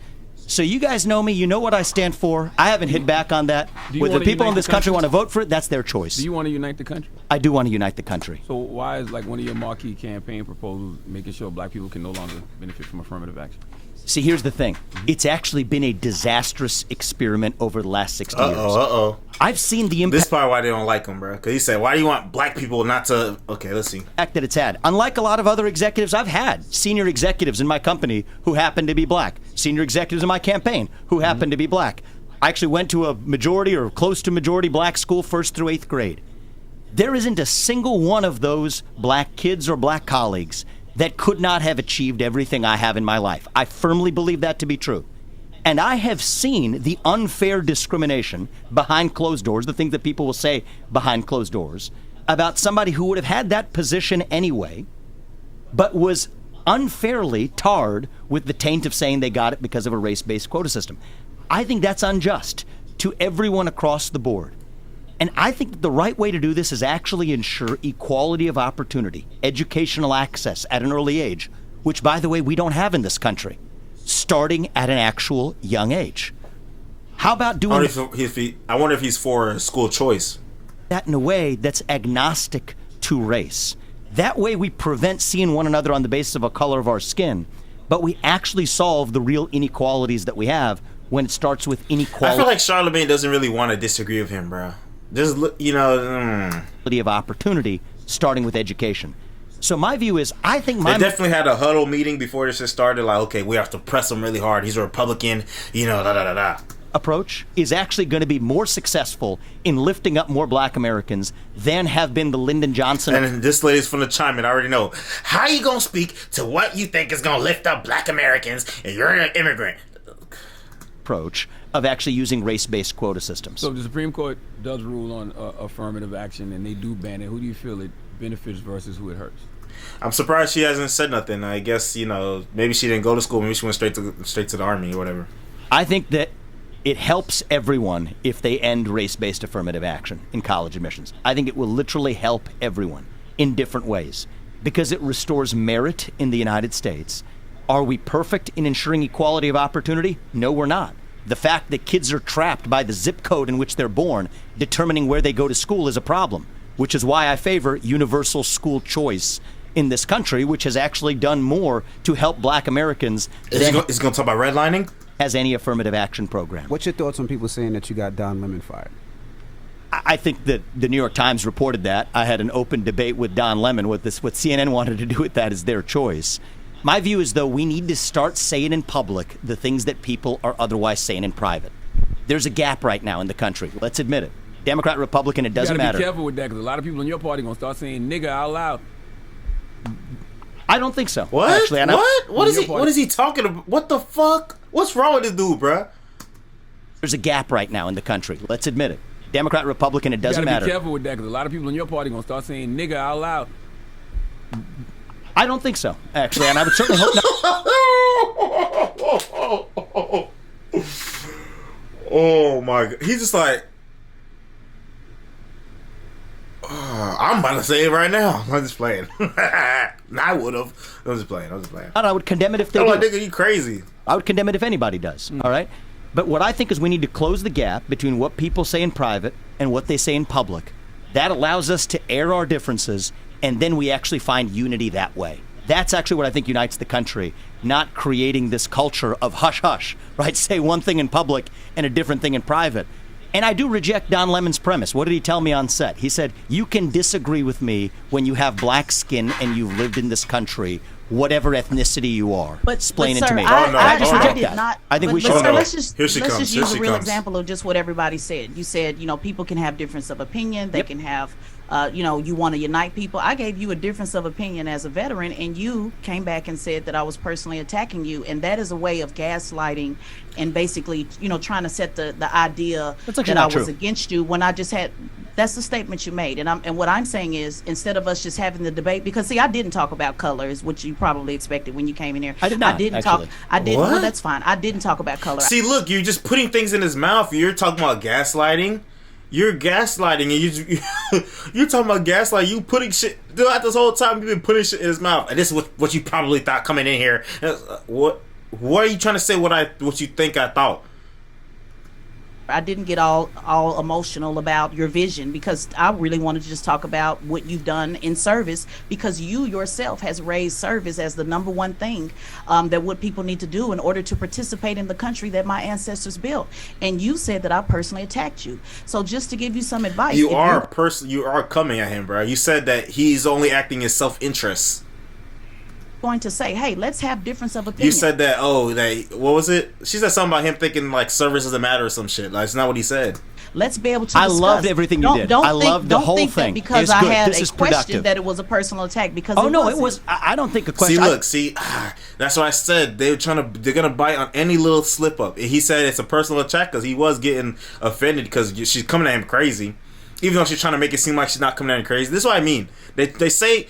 So you guys know me. You know what I stand for. I haven't hit back on that. Whether the people in this country want to vote for it, that's their choice. Do you want to unite the country? I do want to unite the country. So why is like one of your marquee campaign proposals making sure black people can no longer benefit from affirmative action? See, here's the thing. It's actually been a disastrous experiment over the last 60 years. I've seen the impact. This is probably why they don't like him, bro. Because he said, why do you want black people not to... Okay, let's see. That it's had. Unlike a lot of other executives I've had, senior executives in my company who happen to be black, senior executives in my campaign who happen to be black. I actually went to a majority or close to majority black school 1st through 8th grade. There isn't a single one of those black kids or black colleagues that could not have achieved everything I have in my life. I firmly believe that to be true. And I have seen the unfair discrimination behind closed doors, the things that people will say behind closed doors, about somebody who would have had that position anyway, but was unfairly tarred with the taint of saying they got it because of a race-based quota system. I think that's unjust to everyone across the board. And I think that the right way to do this is actually ensure equality of opportunity, educational access at an early age, which, by the way, we don't have in this country, starting at an actual young age. How about doing I wonder if he's for school choice. That in a way that's agnostic to race. That way we prevent seeing one another on the basis of a color of our skin, but we actually solve the real inequalities that we have when it starts with inequality. I feel like Charlatan doesn't really want to disagree with him, bro. Just, you know... of opportunity, starting with education. So my view is, I think They definitely had a huddle meeting before this just started, like, okay, we have to press him really hard. He's a Republican, you know, da-da-da-da. Approach is actually going to be more successful in lifting up more black Americans than have been the Lyndon Johnson. And this lady's from the chime in, I already know. How are you going to speak to what you think is going to lift up black Americans and you're an immigrant? Approach of actually using race-based quota systems. So if the Supreme Court does rule on affirmative action and they do ban it, who do you feel it benefits versus who it hurts? I'm surprised she hasn't said nothing. I guess, you know, maybe she didn't go to school. Maybe she went straight to the army or whatever. I think that it helps everyone if they end race-based affirmative action in college admissions. I think it will literally help everyone in different ways because it restores merit in the United States. Are we perfect in ensuring equality of opportunity? No, we're not. The fact that kids are trapped by the zip code in which they're born, determining where they go to school, is a problem, which is why I favor universal school choice in this country, which has actually done more to help black Americans Is he going to talk about redlining? As any affirmative action program. What's your thoughts on people saying that you got Don Lemon fired? I think that the New York Times reported that. I had an open debate with Don Lemon. What CNN wanted to do with that is their choice. My view is, though, we need to start saying in public the things that people are otherwise saying in private. There's a gap right now in the country. Let's admit it. Democrat, Republican, it doesn't matter. You gotta be careful with that because a lot of people in your party are going to start saying nigga out loud. I don't think so. What? Actually, What is he talking about? What the fuck? What's wrong with this dude, bruh? There's a gap right now in the country. Let's admit it. Democrat, Republican, it doesn't matter. You gotta be careful with that because a lot of people in your party are going to start saying nigga out loud. I don't think so, actually, and I would certainly hope not. Oh my God. He's just like, I'm about to say it right now. I'm just playing. I would have. I'm just playing. And I would condemn it if they did. do. Nigga, you crazy. I would condemn it if anybody does, all right? But what I think is we need to close the gap between what people say in private and what they say in public. That allows us to air our differences, and then we actually find unity that way. That's actually what I think unites the country, not creating this culture of hush-hush, right? Say one thing in public and a different thing in private. And I do reject Don Lemon's premise. What did he tell me on set? He said, you can disagree with me when you have black skin and you've lived in this country, whatever ethnicity you are. Explain it to me. I just reject that. Not, I think we should. Let's just use a real example of just what everybody said. You said, you know, people can have difference of opinion. They can have you want to unite people. I gave you a difference of opinion as a veteran, and you came back and said that I was personally attacking you, and that is a way of gaslighting and basically, trying to set the idea that I was against you when I just had. That's the statement you made, and what I'm saying is, instead of us just having the debate, because see, I didn't talk about colors, which you probably expected when you came in here. I did not. I didn't actually. talk. I didn't. What? Well, that's fine. I didn't talk about color. See, look, you're just putting things in his mouth. You're talking about gaslighting. You're gaslighting, and you're talking about gaslighting. You putting shit throughout this whole time. You've been putting shit in his mouth, and this is what you probably thought coming in here. What are you trying to say? What you think I thought? I didn't get all emotional about your vision, because I really wanted to just talk about what you've done in service, because you yourself has raised service as the number one thing that what people need to do in order to participate in the country that my ancestors built. And you said that I personally attacked you. So just to give you some advice, you are coming at him, bro. You said that he's only acting in self-interest. Going to say, hey, let's have difference of opinion. You said that, what was it? She said something about him thinking like service doesn't matter or some shit. Like, it's not what he said. Let's be able to I discuss. loved everything you did. I loved the whole thing. Because I had a question that it was a personal attack. Because it was. I don't think a question. That's what I said. They're gonna bite on any little slip up. He said it's a personal attack because he was getting offended because she's coming at him crazy, even though she's trying to make it seem like she's not coming at him crazy. This is what I mean. They say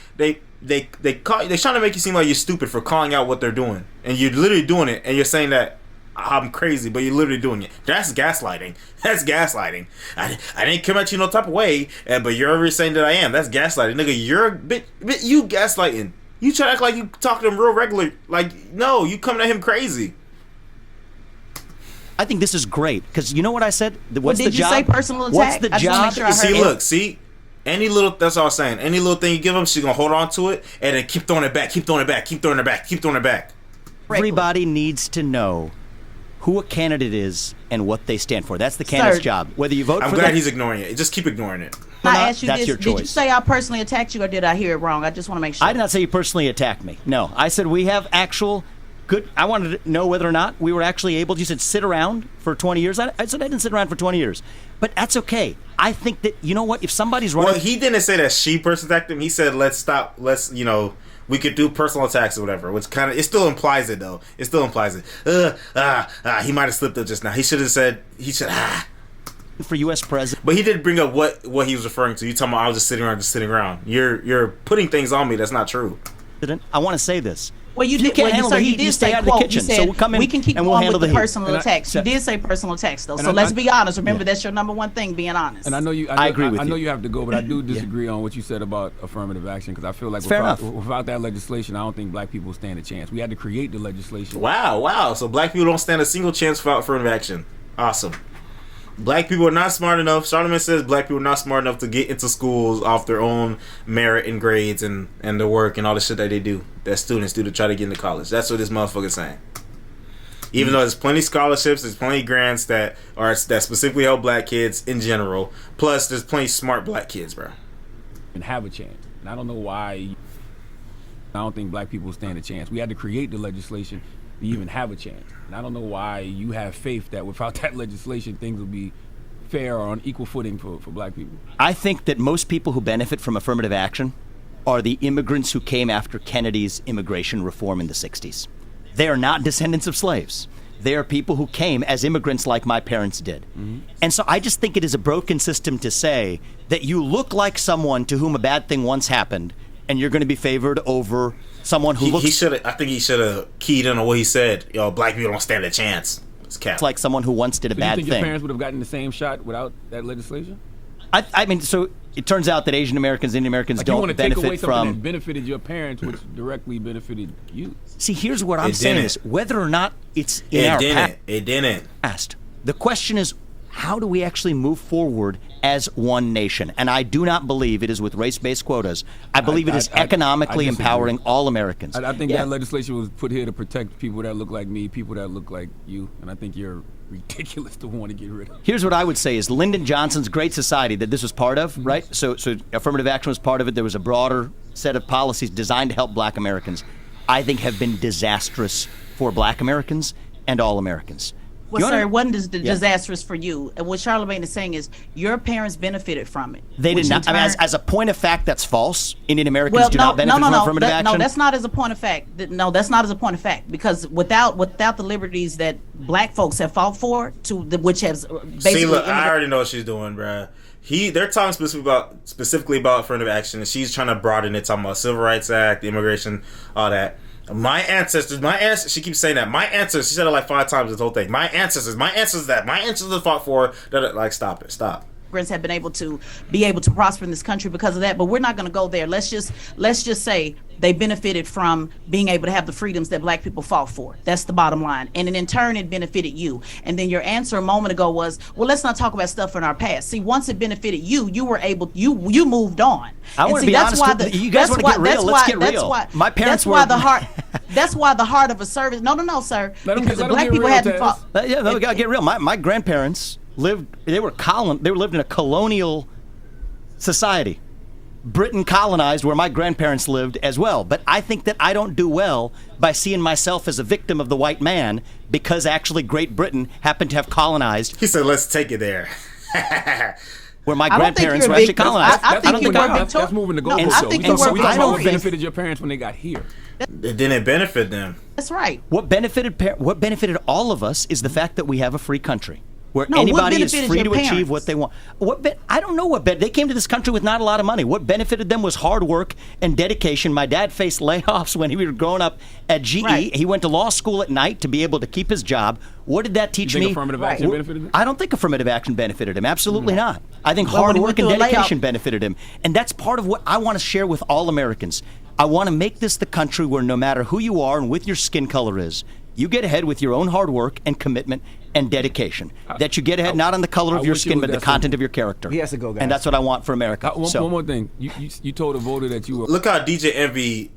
they're trying to make you seem like you're stupid for calling out what they're doing, and you're literally doing it, and you're saying that I'm crazy, but you're literally doing it. That's gaslighting. That's gaslighting. I didn't come at you no type of way, but you're already saying that I am. That's gaslighting, nigga. You're a bit you gaslighting. You try to act like you talk to him real regular. Like, no, you coming at him crazy. I think this is great because you know what I said. What's the job? Did you say personal attack? What's the job? See. Any little, that's all I'm saying. Any little thing you give them, she's gonna hold on to it and then keep throwing it back, keep throwing it back, keep throwing it back, keep throwing it back. Everybody needs to know who a candidate is and what they stand for. That's the candidate's job. Whether you vote for them. I'm glad he's ignoring it. Just keep ignoring it. I asked you that's this. your choice. Did you say I personally attacked you, or did I hear it wrong? I just want to make sure. I did not say you personally attacked me. No, I said we have actual good. I wanted to know whether or not we were actually able. You said sit around for 20 years. I said I didn't sit around for 20 years, but that's okay. I think that, you know what, if somebody's running. Well, he didn't say that she personally attacked him. He said let's stop. Let's we could do personal attacks or whatever, which kind of, it still implies it though. It still implies it. He might have slipped up just now. He should have said, for U.S. president. But he did bring up what he was referring to. You talking about I was just sitting around. You're putting things on me that's not true. I want to say this. Well, you can't handle the heat. You stay out of the kitchen. So we'll come in. We can keep and we'll going handle with the heat. personal attacks. You did say personal attacks though. So let's be honest. Remember, that's your number one thing, being honest. And I know you. I agree with you. I know you have to go, but I do disagree on what you said about affirmative action, because I feel like without that legislation, I don't think black people stand a chance. We had to create the legislation. Wow. So black people don't stand a single chance without affirmative action. Awesome. Black people are not smart enough. Charlatan says black people are not smart enough to get into schools off their own merit and grades and the work and all the shit that they do, that students do to try to get into college. That's what this motherfucker's saying. Even though there's plenty of scholarships, there's plenty of grants that specifically help black kids in general. Plus, there's plenty of smart black kids, bro. And have a chance. And I don't know why. I don't think black people stand a chance. We had to create the legislation to even have a chance. And I don't know why you have faith that without that legislation, things will be fair or on equal footing for black people. I think that most people who benefit from affirmative action are the immigrants who came after Kennedy's immigration reform in the 60s. They are not descendants of slaves. They are people who came as immigrants like my parents did. Mm-hmm. And so I just think it is a broken system to say that you look like someone to whom a bad thing once happened and you're going to be favored over someone who looks... I think he should have keyed in on what he said. Black people don't stand a chance. It's cap. It's like someone who once did a bad thing. You think your parents would have gotten the same shot without that legislation? I mean, so it turns out that Asian Americans, Indian Americans don't benefit from... You want to take away something that benefited your parents, which directly benefited you. See, here's what I'm saying is, whether or not it's in our past... It didn't. The question is, how do we actually move forward as one nation? And I do not believe it is with race-based quotas. I believe it is economically empowering all Americans. I think that legislation was put here to protect people that look like me, people that look like you, and I think you're ridiculous to want to get rid of. Here's what I would say is Lyndon Johnson's Great Society that this was part of, right? So affirmative action was part of it. There was a broader set of policies designed to help black Americans, I think have been disastrous for black Americans and all Americans. Well, sir, it wasn't disastrous for you. And what Charlamagne is saying is your parents benefited from it. They did not. I mean, as a point of fact, that's false. Indian Americans do not benefit from affirmative action. No, that's not as a point of fact. No, that's not as a point of fact. Because without the liberties that black folks have fought for, which has basically. See, look, I already know what she's doing, bruh. They're talking specifically about affirmative action, and she's trying to broaden it, talking about Civil Rights Act, the immigration, all that. My ancestors, she keeps saying that. My ancestors, she said it like 5 times this whole thing. My ancestors fought for that. Like, stop it. Immigrants have been able to prosper in this country because of that, but we're not going to go there. Let's just say they benefited from being able to have the freedoms that black people fought for. That's the bottom line. And in turn, it benefited you. And then your answer a moment ago was, well, let's not talk about stuff in our past. See, once it benefited you, you were able, you moved on. I want to be honest with you. You guys want to get real? Let's get real. My parents were. That's why the heart of a service. No, sir. Because the black people hadn't fought. Yeah, we gotta get real. My grandparents lived in a colonial society. Britain colonized where my grandparents lived as well. But I think that I don't do well by seeing myself as a victim of the white man because actually Great Britain happened to have colonized. He said, let's take it there. Where my grandparents were actually colonized. That's moving the goalpost. We talking about what benefited your parents when they got here. It didn't benefit them. That's right. What benefited all of us is the fact that we have a free country. Where anybody is free to achieve what they want. I don't know they came to this country with not a lot of money. What benefited them was hard work and dedication. My dad faced layoffs when he was growing up at GE. Right. He went to law school at night to be able to keep his job. What did that teach me? Affirmative action benefited him? I don't think affirmative action benefited him. Absolutely not. I think hard work and dedication benefited him. And that's part of what I want to share with all Americans. I want to make this the country where no matter who you are and what your skin color is, you get ahead with your own hard work and commitment and dedication. That you get ahead not on the color of your skin, but the content of your character. He has to go, guys. And that's what I want for America. One more thing. You told a voter that you were... Look how DJ Envy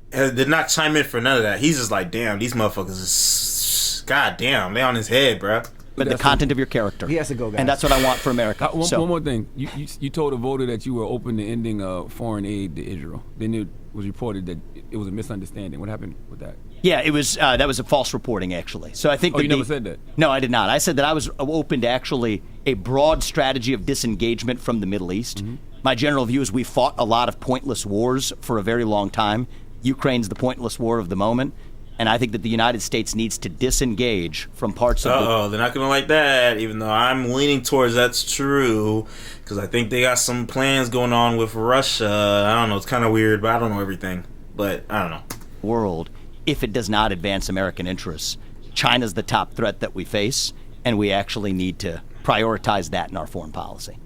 did not chime in for none of that. He's just like, damn, these motherfuckers is... God damn, they on his head, bro. But the content of your character. He has to go, guys. And that's what I want for America. One more thing. You told a voter that you were open to ending foreign aid to Israel. Then it was reported that it was a misunderstanding. What happened with that? Yeah, it was. That was a false reporting, actually. So I think. You never said that? No, I did not. I said that I was open to actually a broad strategy of disengagement from the Middle East. Mm-hmm. My general view is we fought a lot of pointless wars for a very long time. Ukraine's the pointless war of the moment. And I think that the United States needs to disengage from parts of they're not going to like that, even though I'm leaning towards that's true, because I think they got some plans going on with Russia. I don't know. It's kind of weird, but I don't know everything. But I don't know. World, if it does not advance American interests, China's the top threat that we face, and we actually need to prioritize that in our foreign policy.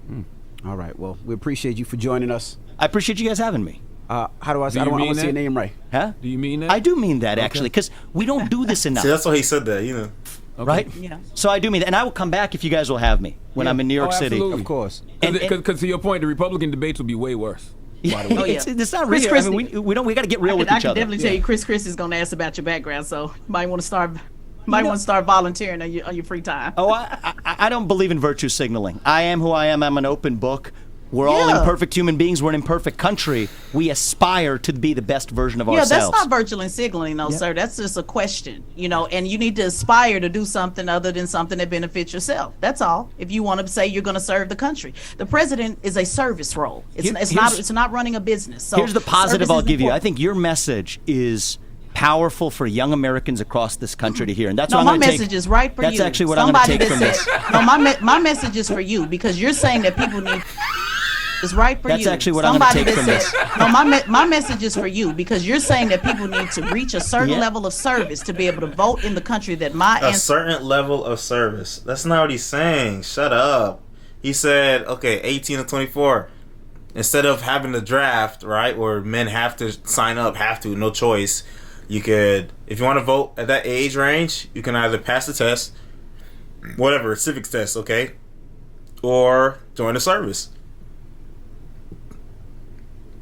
All right. Well, we appreciate you for joining us. I appreciate you guys having me. How do I say? I don't want to say your name right. Huh? Do you mean that? I do mean that, actually, because we don't do this enough. See, that's why he said that, you know. Okay. Right? Yeah. So I do mean that. And I will come back if you guys will have me when I'm in New York City. Of course. Because to your point, the Republican debates will be way worse. By the way. It's not real. I mean, we got to get real with each other. I can definitely tell you, Chris is going to ask about your background, so you might want to start volunteering on your free time. Oh, I don't believe in virtue signaling. I am who I am. I'm an open book. We're all imperfect human beings. We're an imperfect country. We aspire to be the best version of ourselves. Yeah, that's not virtual signaling, though, sir. That's just a question, and you need to aspire to do something other than something that benefits yourself. That's all. If you want to say you're going to serve the country. The president is a service role. It's not running a business. So here's the positive I'll give you. I think your message is powerful for young Americans across this country to hear, and that's what I'm going to take. My message is right for you. That's actually what I'm going to take from this. No, my message is for you because you're saying that people need. Is right for That's you. That's actually what I'm going to take from this. No, my message is for you because you're saying that people need to reach a certain level of service to be able to vote in the country that a certain level of service. That's not what he's saying. Shut up. He said, okay, 18 to 24. Instead of having the draft, right, where men have to sign up, no choice, you could, if you want to vote at that age range, you can either pass the test, whatever, civics test, okay, or join the service.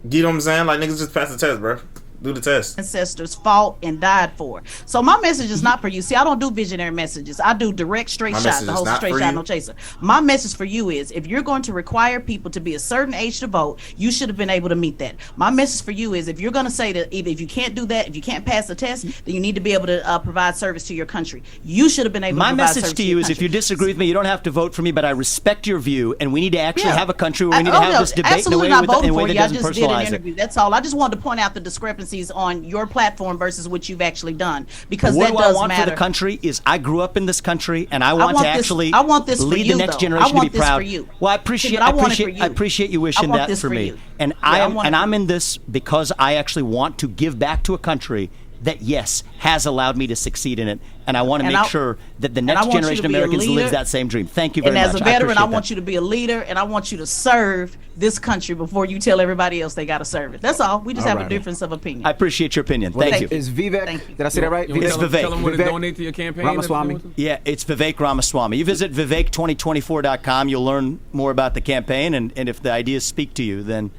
You know what I'm saying? Like, niggas just pass the test, bro. Do the test. Ancestors fought and died for. So my message is not for you. See, I don't do visionary messages. I do direct, straight shot. The whole straight shot, no chaser. My message for you is, if you're going to require people to be a certain age to vote, you should have been able to meet that. My message for you is, if you're going to say that if you can't do that, if you can't pass the test, then you need to be able to provide service to your country. You should have been able to provide service to your country. My message to you is, if you disagree with me, you don't have to vote for me, but I respect your view, and we need to actually have a country where we need to have this debate in a way that doesn't personalize it. That's all. I just wanted to point out the discrepancies on your platform versus what you've actually done, because what that does matter. What I want for the country is, I grew up in this country, and I want to actually lead the next generation to be proud. Well, I appreciate you wishing that for me, and I'm in this because I actually want to give back to a country that, yes, has allowed me to succeed in it, and I want to make sure that the next generation of Americans lives that same dream. Thank you very much. And as a veteran, I want you to be a leader, and I want you to serve this country before you tell everybody else they got to serve it. That's all. We just have a difference of opinion. I appreciate your opinion. Thank you. Is Vivek? Did I say that right? It's Vivek. Tell them where to donate to your campaign. Ramaswamy. Yeah, it's Vivek Ramaswamy. You visit Vivek2024.com. You'll learn more about the campaign, and if the ideas speak to you, then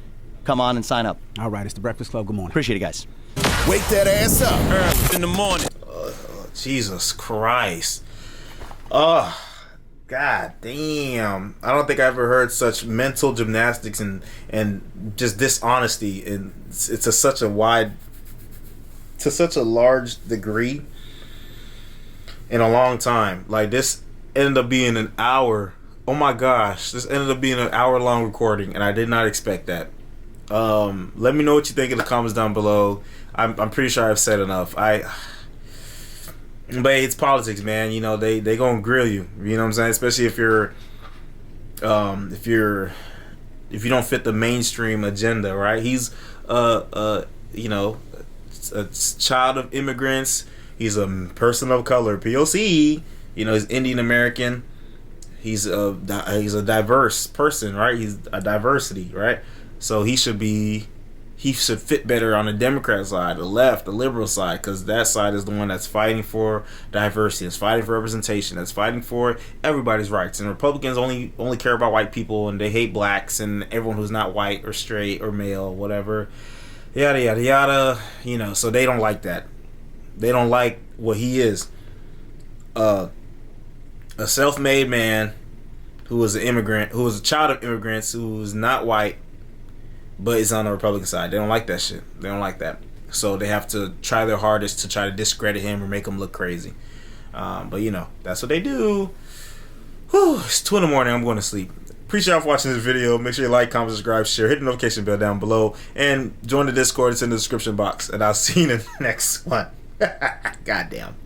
come on and sign up. All right, it's the Breakfast Club. Good morning. Appreciate it, guys. Wake that ass up early in the morning. Jesus Christ. Oh, God damn. I don't think I ever heard such mental gymnastics and just dishonesty. And it's to such a large degree in a long time. Like, this ended up being an hour. Oh my gosh. This ended up being an hour-long recording, and I did not expect that. Let me know what you think in the comments down below. I'm pretty sure I've said enough. But it's politics, man. You know, they gonna grill you. You know what I'm saying? Especially if you don't fit the mainstream agenda, right? He's a child of immigrants. He's a person of color, POC. You know, he's Indian American. He's a diverse person, right? He's a diversity, right? So he should fit better on the Democrat side, the left, the liberal side, because that side is the one that's fighting for diversity, that's fighting for representation, that's fighting for everybody's rights. And Republicans only care about white people, and they hate blacks and everyone who's not white or straight or male, whatever, yada yada yada. You know, so they don't like that. They don't like what he is. A self-made man who was an immigrant, who was a child of immigrants, who was not white, but it's on the Republican side. They don't like that shit. They don't like that. So they have to try their hardest to try to discredit him or make him look crazy. But, you know, that's what they do. Whew, it's 2 in the morning. I'm going to sleep. Appreciate y'all for watching this video. Make sure you like, comment, subscribe, share. Hit the notification bell down below. And join the Discord. It's in the description box. And I'll see you in the next one. Goddamn.